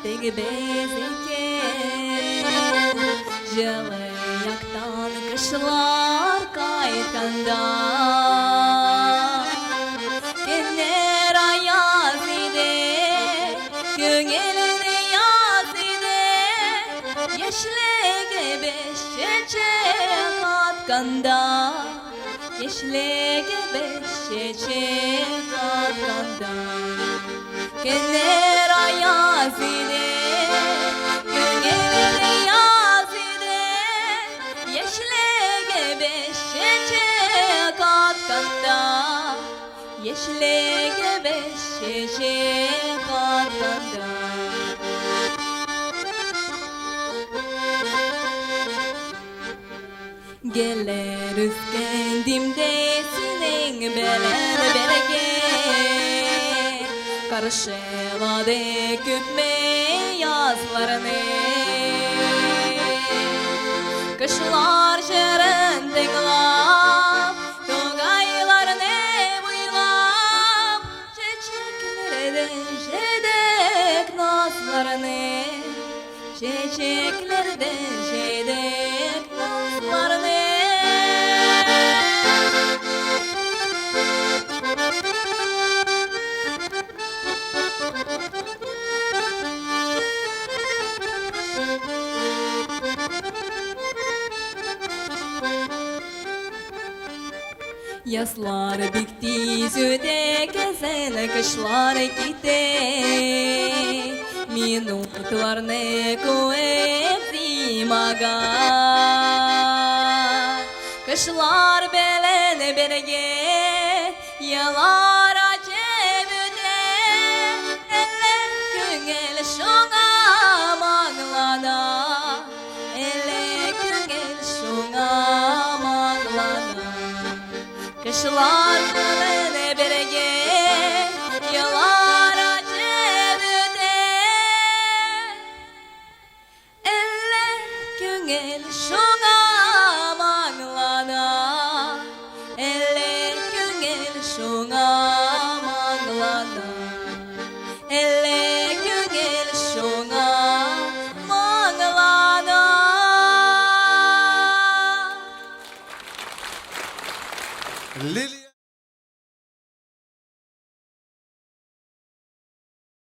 Çiçek bezirken Жылы яктан кышлар кайтканда Кенер аяз иде, көңелде яз иде Yeşilege beş çiçek atkanda Yeşilege beş çiçek atkanda Kener ayaz ide, göğelde yaz ide Yeşilege beş çiçek atkanda Yeşilege beş çiçek atkanda Gelir üskendimde senin belen berge Karşıladı küpme yazlarını Kışlar şeren tıklap Togaylarını buylap Çiçeklerden şedek nazlarını Çiçeklerden şedek nazlarını Yazlar bikti söde gezen kışlar gitti Minutlarını koyup zimaga Kışlar belen berge Yalar acemüde Elle küngel şoğa maglada Elle küngel şoğa maglada Kışlar